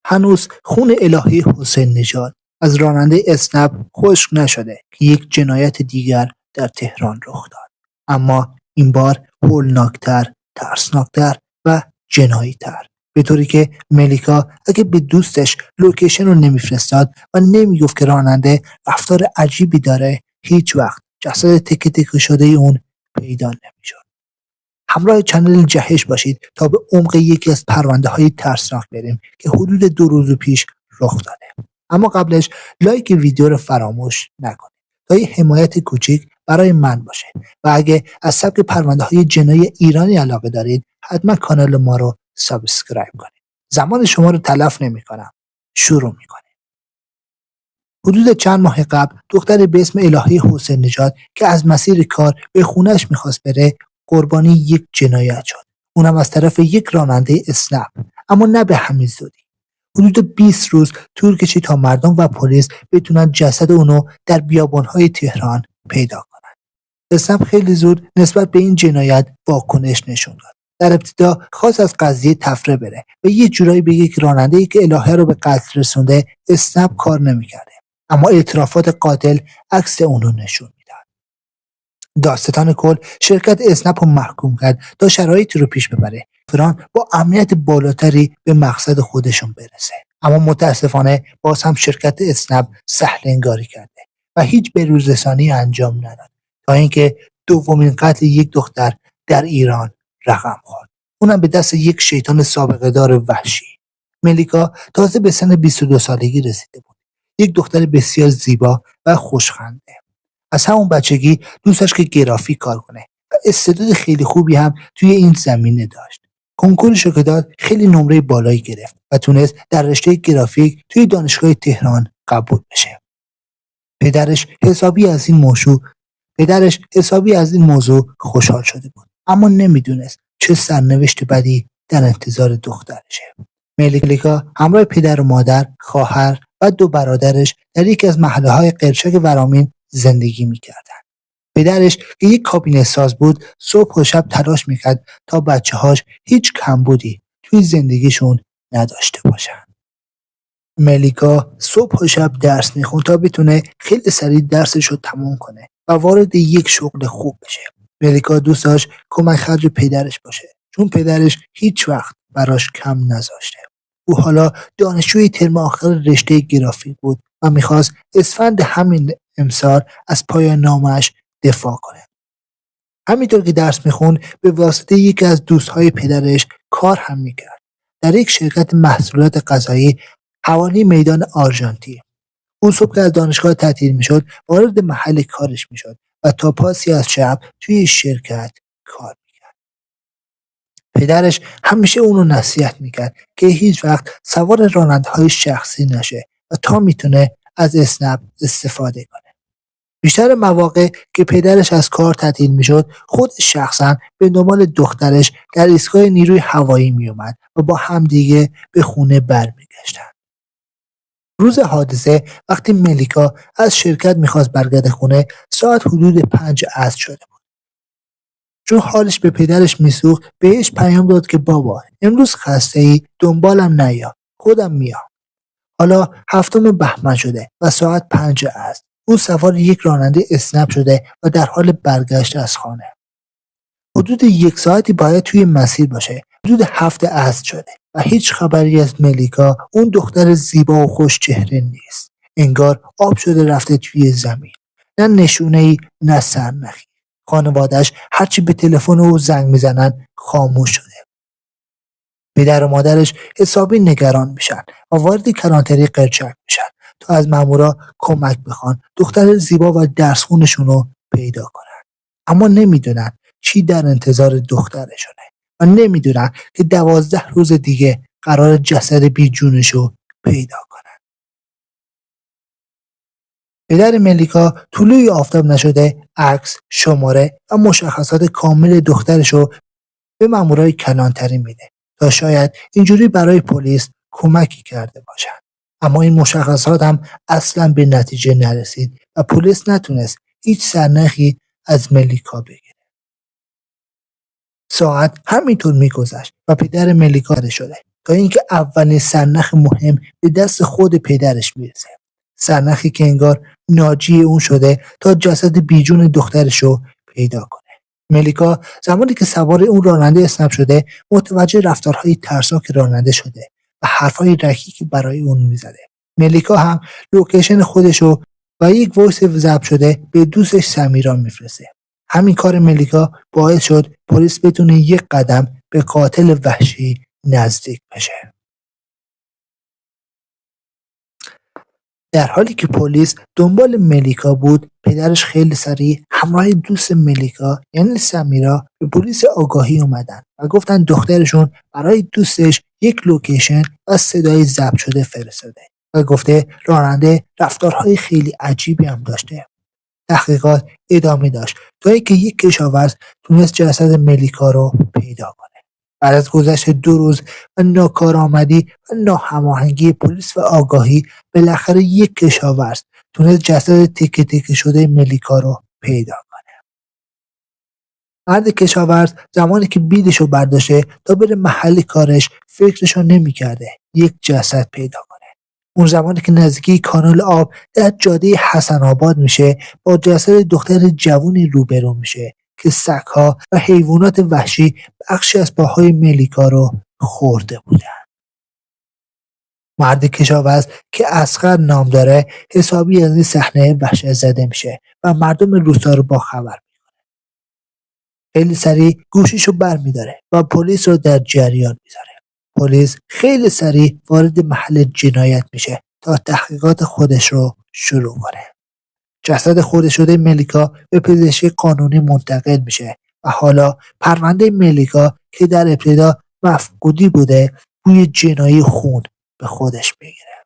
هنوز خون الهی حسین نژاد از راننده اسنپ خشک نشده که یک جنایت دیگر در تهران رخ داد. اما این بار هولناکتر، ترسناکتر و جنایی‌تر. به طوری که ملیکا اگه به دوستش لوکیشن رو نمیفرستاد و نمیگفت که راننده رفتار عجیبی داره، هیچ وقت جسد تکه تکه شده اون پیدا نمیشد. همراه چنل جهش باشید تا به عمق یکی از پرونده‌های ترسناک بریم که حدود 2 روز پیش رخ داده. اما قبلش لایک ویدیو رو فراموش نکنید تا یه حمایت کوچیک برای من باشه و اگه از سبک پرونده‌های جنایی ایرانی علاقه دارید حتما کانال ما رو سابسکرایب کنید. زمان شما رو تلف نمی‌کنم. شروع می‌کنیم. حدود چند ماه قبل دختری به اسم الهی حسین نژاد که از مسیر کار به خونه‌اش می‌خواست بره قربانی یک جنایت شد. اونم از طرف یک راننده اسنپ، اما نه به همین زودی. حدود 20 روز طول کشید تا مردم و پلیس بتونن جسد اونو در بیابان‌های تهران پیدا کنن. اسنپ خیلی زود نسبت به این جنایت واکنش نشون داد. در ابتدا خواست از قضیه تفره بره و یه جورایی بگه که راننده‌ای که الهه رو به قتل رسونده اسنپ کار نمی‌کرده. اما اعترافات قاتل عکس اونو نشون میداد. داستان کل شرکت اسنپ رو محکوم کرد تا شرایطی رو پیش ببره فران با امنیت بالاتری به مقصد خودشون برسه. اما متاسفانه باز هم شرکت اسنپ سهل انگاری کرده و هیچ بروزرسانی انجام نداد تا اینکه دومین قتل یک دختر در ایران رقم خورد. اونم به دست یک شیطان سابقه دار وحشی. ملیکا تازه به سن 22 سالگی رسیده بود. یک دختر بسیار زیبا و خوشخنده. از همون بچگی دوست داشت که گرافیک کار کنه و استعداد خیلی خوبی هم توی این زمینه داشت. کنکورش رو که داد خیلی نمره بالایی گرفت و تونست در رشته گرافیک توی دانشگاه تهران قبول بشه. پدرش حسابی از این موضوع خوشحال شده بود، اما نمیدونست چه سرنوشت بدی در انتظار دخترشه. ملیکا همراه پدر و مادر، خواهر و 2 برادرش در یکی از محله‌های قرچک ورامین زندگی می‌کردند. پدرش که یک کابینه ساز بود صبح و شب تلاش می‌کرد تا بچه‌هاش هیچ کمبودی توی زندگیشون نداشته باشن. ملیکا صبح و شب درس می‌خوند تا بتونه خیلی سریع درسش رو تموم کنه و وارد یک شغل خوب بشه. ملیکا دوست داشت کمک خرج پدرش باشه چون پدرش هیچ وقت براش کم نذاشته. او حالا دانشجوی ترم آخر رشته گرافیک بود و می‌خواست اسفند همین امسال از پایان نامه‌اش دفاع کنه. همینطور که درس میخوند به واسطه یکی از دوستهای پدرش کار هم میکرد. در یک شرکت محصولات غذایی حوالی میدان آرژانتی. اون صبح که از دانشگاه تعطیل میشد وارد محل کارش میشد و تا پاسی از شب توی شرکت کار میکرد. پدرش همیشه اونو نصیحت میکرد که هیچ وقت سوار رانندهای شخصی نشه و تا میتونه از اسنپ استفاده کنه. بیشتر مواقع که پدرش از کار تعطیل میشد خود شخصا به دنبال دخترش در ایستگاه نیروی هوایی میومد و با همدیگه به خونه برمیگشتن. روز حادثه وقتی ملیکا از شرکت میخواست برگرده خونه ساعت حدود 5 عصر شده بود. چون حالش به پدرش میسوخت بهش پیام داد که بابا امروز خسته ای دنبالم نیا، خودم میام. حالا 7 بهمن شده و ساعت 5 عصر. او سوار یک راننده اسنپ شده و در حال برگشت از خانه. حدود 1 ساعتی باید توی مسیر باشه. حدود 7 عصر شده و هیچ خبری از ملیکا، اون دختر زیبا و خوش چهره نیست. انگار آب شده رفته توی زمین. نه نشونه‌ای نه سرنخی. خانواده‌اش هرچی به تلفن او زنگ میزنن خاموش شده. پدر و مادرش حسابی نگران میشن و وارد کلانتری قرچک میشن تا از مامورا کمک بخوان دختر زیبا و درسخونشون رو پیدا کنن. اما نمیدونن چی در انتظار دخترشونه و نمیدونن که 12 روز دیگه قرار جسد بی جونش رو پیدا کنن. پدر ملیکا طلوع آفتاب نشده عکس، شماره و مشخصات کامل دخترش رو به مامورای کلانتری میده تا شاید اینجوری برای پلیس کمکی کرده باشن. اما این مشخصات هم اصلا به نتیجه نرسید و پلیس نتونست هیچ سرنخی از ملیکا بگیره. ساعت همینطور میگذشت و پدر ملیکا شده تا اینکه اولین سرنخ مهم به دست خود پدرش میرسه. سرنخی که انگار ناجی اون شده تا جسد بیجون دخترش رو پیدا کنه. ملیکا زمانی که سوار اون راننده اسنپ شده متوجه رفتارهای ترسناک راننده شده و حرفهای رکیکی برای اون میزده. ملیکا هم لوکیشن خودشو و یک وایس ضبط شده به دوستش سمیرا میفرسته. همین کار ملیکا باعث شد پلیس بتونه یک قدم به قاتل وحشی نزدیک بشه. در حالی که پلیس دنبال ملیکا بود، پدرش خیلی سریع همراه دوست ملیکا یعنی سمیرا به پلیس آگاهی اومدن و گفتن دخترشون برای دوستش یک لوکیشن و صدای ضبط شده فرستاده و گفته راننده رفتارهای خیلی عجیبی هم داشته. تحقیقات ادامه داشت تا اینکه یک کشاورز تونست جسد ملیکا رو پیدا کنه. بعد از گذشت 2 روز و ناکارآمدی و ناهماهنگی پلیس و آگاهی، بالاخره یک کشاورز تونست جسد تکه تکه شده ملیکا رو پیدا کنه. مرد کشاورز زمانی که بیدشو برداشته تا بره محل کارش فکرشو نمی‌کرده یک جسد پیدا کنه. اون زمانی که نزدیکی کانال آب در جاده حسن آباد میشه با جسد دختر جوونی روبرو میشه که سگ‌ها و حیوانات وحشی بخشی از پاهای ملیکا رو خورده بودن. مرد کشاورز که اصغر نام داره حسابی از این صحنه وحشت زده میشه و مردم روستا رو با خبر میکنه. خیلی سریع گوشیشو برمیداره و پلیس رو در جریان میذاره. پلیس خیلی سریع وارد محل جنایت میشه تا تحقیقات خودش رو شروع کنه. جسد خورده شده ملیکا به پزشکی قانونی منتقل میشه و حالا پرونده ملیکا که در ابتدا مفقودی بوده بوی جنایی خون به خودش میگیره.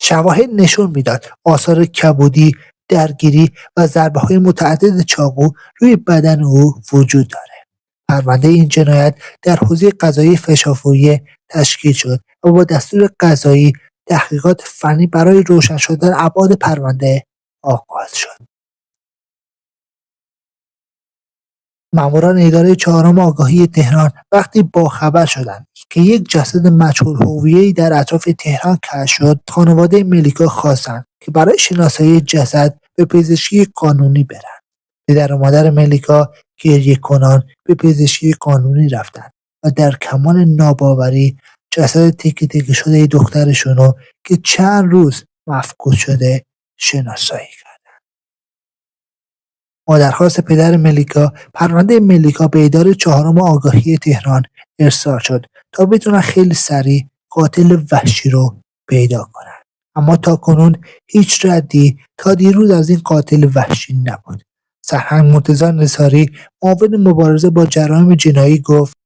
شواهد نشون میداد آثار کبودی، درگیری و ضربه‌های متعدد چاقو روی بدن او وجود داره. پرونده این جنایت در حوزه قضایی فشافویه تشکیل شد و با دستور قضایی تحقیقات فنی برای روشن شدن ابعاد پرونده آغاز شد. ماموران اداره 4 آگاهی تهران وقتی باخبر شدند که یک جسد مجهول هویه‌ای در اطراف تهران کشف شد، خانواده ملیکا خواستند که برای شناسایی جسد به پزشکی قانونی برند. پدر و مادر ملیکا گریه کنان به پزشکی قانونی رفتند و در کمال ناباوری جسد تکه تکه شده دخترشونو که چند روز مفقود شده شناسایی کردند. مادرخواست پدر ملیکا پرونده ملیکا به اداره 4 آگاهی تهران ارسال شد تا بتونن خیلی سریع قاتل وحشی رو پیدا کنن. اما تاکنون هیچ ردی تا دیروز از این قاتل وحشی نبود. سرهنگ مرتضی نصاری معاون مبارزه با جرایم جنایی گفت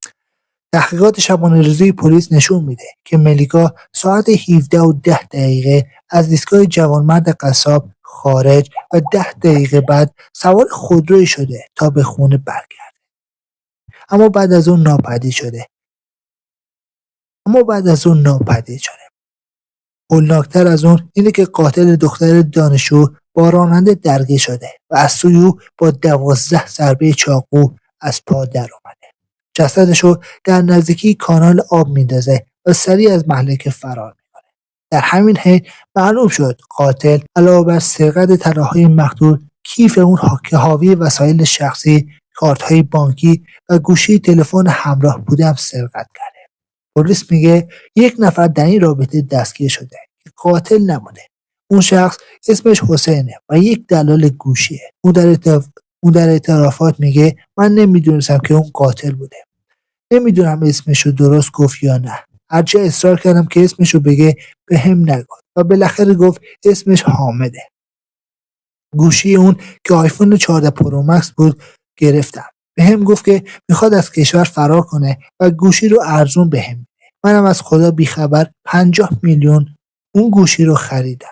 تحقیقات شبانه‌روزی پلیس نشون میده که ملیکا ساعت 17:10 از ایستگاه جوانمرد قصاب خارج و 10 دقیقه بعد سوار خودرویی شده تا به خونه برگرده. اما بعد از اون ناپدید شده. هولناکتر از اون اینه که قاتل دختر دانشجو با راننده درگیر شده و از سوی او با 12 ضربه چاقو از پا در اومده. جسدشو در نزدیکی کانال آب میندازه و سریع از مهلکه فرار میکنه. در همین حین معلوم شد قاتل علاوه بر سرقت طلاهای مقتول، کیف اون که حاوی وسایل شخصی، کارت‌های بانکی و گوشی تلفن همراه بوده هم سرقت کرده. پلیس میگه یک نفر در این رابطه دستگیر شده که قاتل نبوده. اون شخص اسمش حسینه و یک دلال گوشیه. اون در اعترافات میگه من نمیدونستم که اون قاتل بوده. نمیدونم اسمشو درست گفت یا نه. هرچه اصرار کردم که اسمشو بگه به هم نگفت و بالاخره گفت اسمش حامده. گوشی اون که آیفون 14 پرو مکس بود گرفتم. به هم گفت که میخواد از کشور فرار کنه و گوشی رو ارزون بهم بده. منم از خدا بیخبر 50 میلیون اون گوشی رو خریدم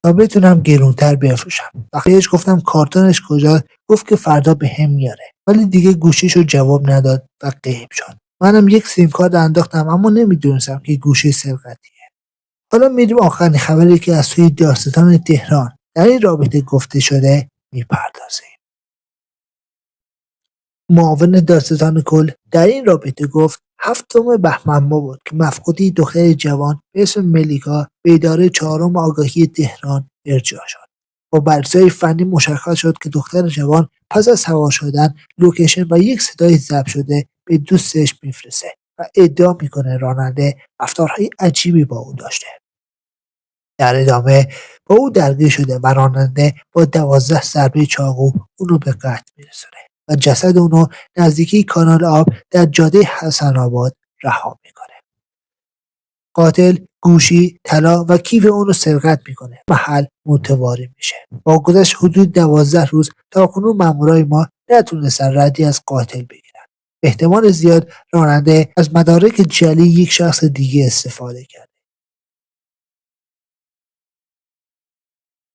تا بتونم گرونتر بفروشم. وقتی گفتم کارتونش کجاست گفت که فردا به هم میاره، ولی دیگه گوشیشو جواب نداد و غیب شد. منم یک سیم کارت انداختم اما نمیدونستم که گوشی سرقتیه. حالا میریم آخرین خبری که از سوی دادستان تهران در این رابطه گفته شده میپردازیم. معاون دادستان کل در این رابطه گفت 7 بهمن ماه بود که مفقودی دختر جوان به اسم ملیکا به اداره 4 آگاهی تهران ارجاع شد. با بررسی‌های فنی مشخص شد که دختر جوان پس از سوار شدن لوکیشن و یک صدای ضبط شده به دوستش میفرسته و ادعا میکنه راننده رفتارهای عجیبی با او داشته. در ادامه با او درگیر شده و راننده با 12 ضربه چاقو اونو به قتل میرسونه و جسد اونو نزدیکی کانال آب در جاده حسن آباد رها میکنه. قاتل گوشی، طلا و کیف اونو سرقت میکنه. محل متواری میشه. با گذشت حدود 12 روز تاکنون مامورای ما نتونستن ردی از قاتل بگیرن. به احتمال زیاد راننده از مدارک جعلی یک شخص دیگه استفاده کرد.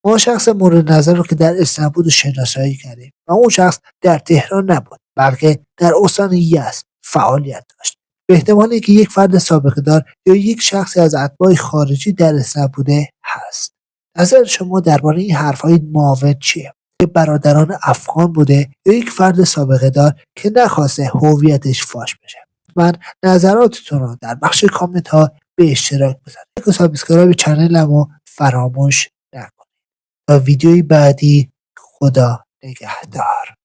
ما شخص مورد نظر رو که در استنبول شناسایی کردیم و اون شخص در تهران نبود بلکه در استان یزد فعالیت داشت. به احتمال اینکه یک فرد سابقه دار یا یک شخصی از اتباع خارجی در استنبوله هست. نظر شما درباره این حرفهای معاون چیه؟ که برادران افغان بوده یا یک فرد سابقه دار که نخواسته هویتش فاش بشه؟ من نظراتتون رو در بخش کامنت ها به اشتراک بذارید. و سابسکرایب چنلمو فراموش نکنید. تا ویدیوی بعدی، خدا نگهدار.